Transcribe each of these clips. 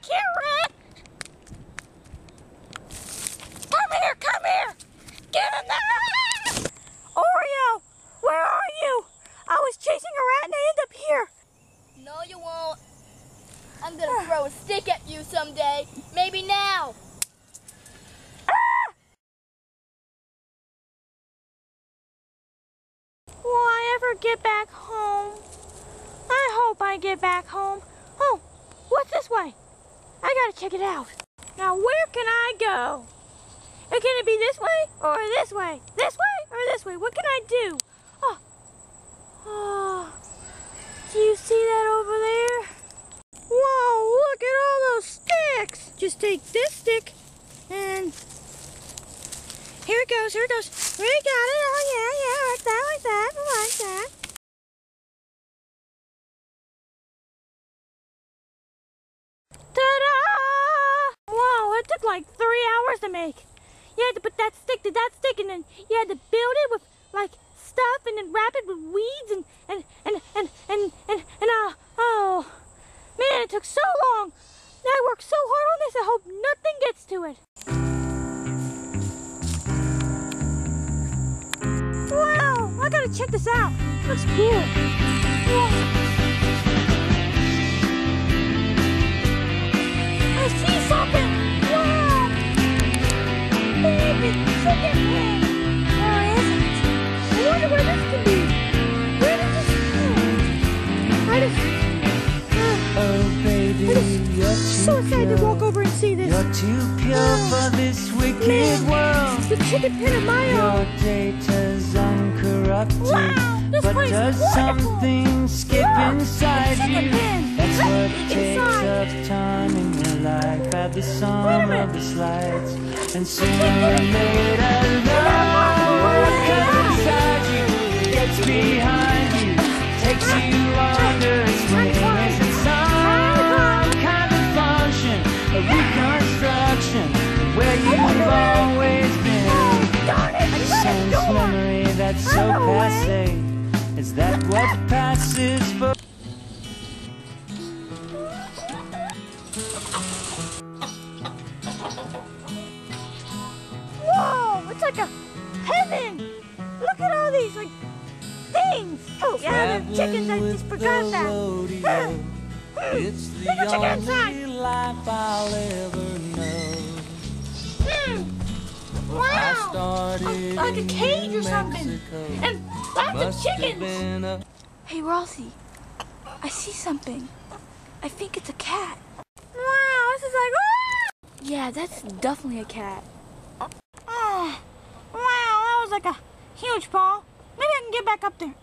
carrot! Come here! Get in there! Oreo, where are you? I was chasing a rat and I ended up here. No, you won't. I'm gonna throw a stick at you someday. Maybe now. Will I ever get back home? I hope I get back home. Oh, what's this way? I gotta check it out. Now, where can I go? Can it be this way or this way? This way or this way? What can I do? Oh, do you see that over there? Whoa, look at all those sticks. Just take this stick and here it goes, here it goes. We got it. Oh, yeah, like that, like that, like that. Ta-da! Wow, it took like 3 hours to make. You had to put that stick to that stick, and then you had to build it with like stuff, and then wrap it with weeds, and oh man, it took so long. I worked so hard on this. I hope nothing gets to it. Wow, I gotta check this out. Looks cool. Whoa. I see something. Wow. Baby chicken head. Or is it? I wonder where this could be. Where did this go? Oh baby, you're too so excited to walk over and see this. You're too pure for this wicked world. The chicken pen of my own. Your data's uncorrupted. Wow, this but place does is wonderful. something skip inside you? Pen. That's what takes Inside. up time in your life. At the sum of the slides, and sooner or later love comes inside you, gets behind you, takes you under its wings. It's some kind of function, a reconstruction of where you've always been. A sense memory that's so passe. Is that what passes for? Whoa, it's like a heaven. Look at all these like things. Oh yeah, the chickens. I just forgot that. It's the Let's go check it only inside. life I'll ever know. Wow, like a cage or something. And lots of chickens. Hey, Rossi, I see something. I think it's a cat. Wow, this is like, Yeah, that's definitely a cat. oh, wow, that was like a huge fall. Maybe I can get back up there.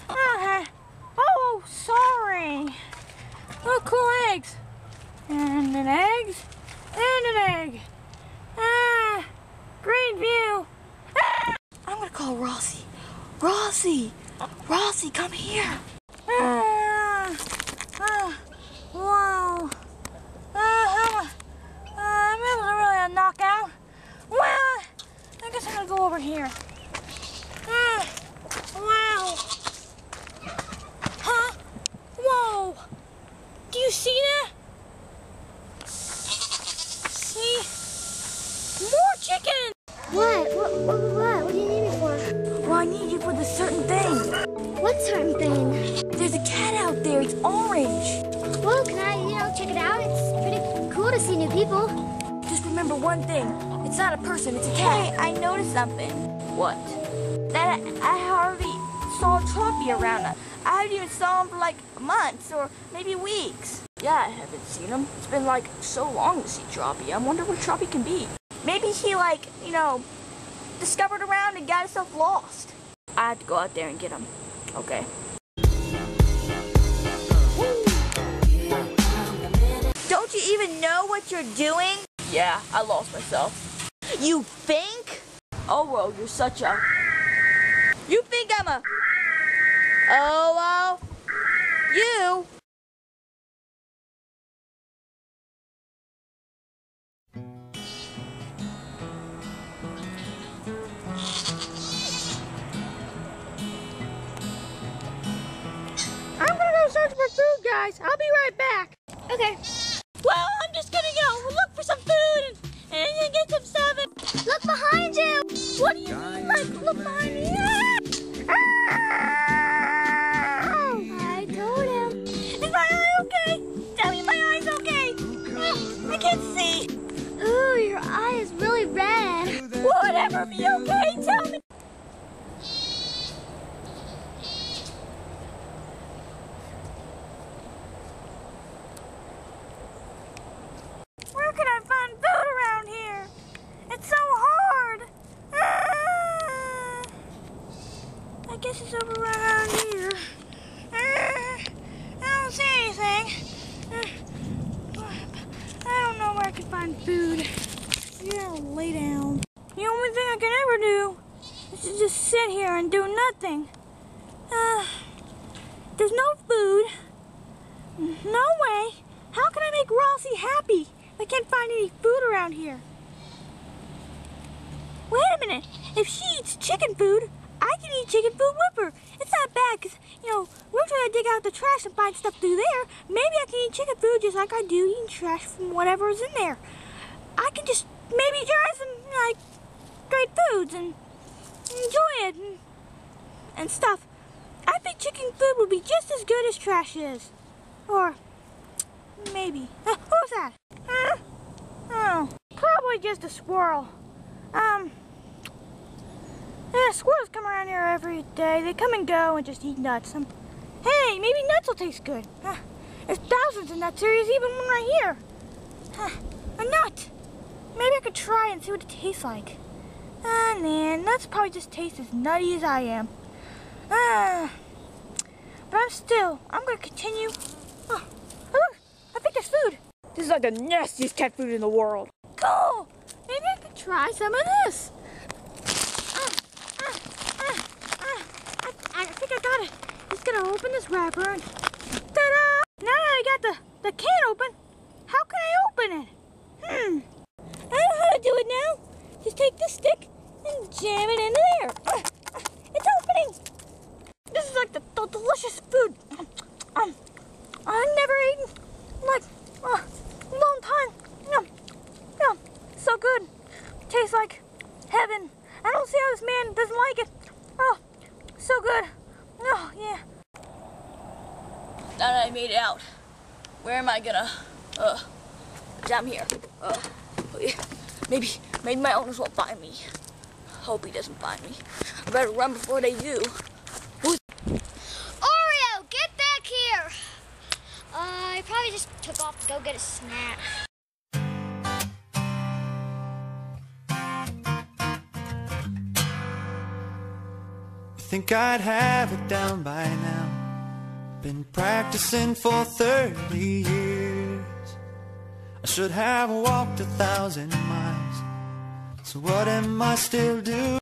Okay. Oh, sorry. Oh, cool eggs. And an eggs. And an egg. Great view. I'm gonna call Rossi. Rossi! Rossi, come here. Wow. I'm really a knockout. Well, I guess I'm gonna go over here. Wow. Huh? Whoa. Do you see that? See? More chickens! What? What do you need me for? Well, I need you for this certain thing. What certain thing? There's a cat out there. It's orange. Well, can I, check it out? It's pretty cool to see new people. Just remember one thing. It's not a person. It's a cat. Hey, I noticed something. What? That I hardly saw Trop around. I haven't even saw him for like months or maybe weeks. Yeah, I haven't seen him. It's been like so long to see Troppy. I wonder where Troppy can be. Maybe he discovered around and got himself lost. I have to go out there and get him. Okay. Don't you even know what you're doing? Yeah, I lost myself. You think? Oh, well, you're such a... You think I'm a... Oh, well, you... I'm gonna go search for food, guys. I'll be right back. Okay. Well, I'm just gonna go look for some food and get some stuff. Look behind you. What do you mean, like, look behind me? I told him. Is my eye okay? Tell me my eye's okay. I can't see. Ooh, your eye is really red. Whatever, be okay, tell me. Where can I find food around here? It's so hard. I guess it's over around here. I don't see anything. I don't know where I can find food. Yeah, lay down. The only thing I can ever do is to just sit here and do nothing. There's no food. No way. How can I make Rossi happy if I can't find any food around here? Wait a minute. If she eats chicken food, I can eat chicken food with her. It's not bad because, you know, we're trying to dig out the trash and find stuff through there. Maybe I can eat chicken food just like I do eating trash from whatever's in there. I can just maybe try some, like, great foods and enjoy it and stuff. I think chicken food would be just as good as trash is. Or maybe. What was that? Oh, probably just a squirrel. Yeah, squirrels come around here every day. They come and go and just eat nuts. Hey, maybe nuts will taste good. There's thousands of nuts. There's even one right here. A nut. Maybe I could try and see what it tastes like. Man, nuts probably just taste as nutty as I am. But I'm gonna continue. Oh, look, I think there's food. This is like the nastiest cat food in the world. Cool. Maybe I could try some of this. I think I got it. Just gonna open this wrapper and ta-da! Now that I got the can open, how can I open it? I know how to do it now. Just take the stick and jam it into there. It's opening. This is like the delicious food. I've never eaten like a long time. Yum. So good. Tastes like heaven. I don't see how this man doesn't like it. Oh, so good. Oh, yeah. Now that I made it out, where am I gonna, down here. Maybe my owners won't find me. Hope he doesn't find me. I better run before they do. Oreo, get back here. I probably just took off to go get a snack. Think I'd have it down by now. Been practicing for 30 years. I should have walked 1,000 miles. So what am I still doing?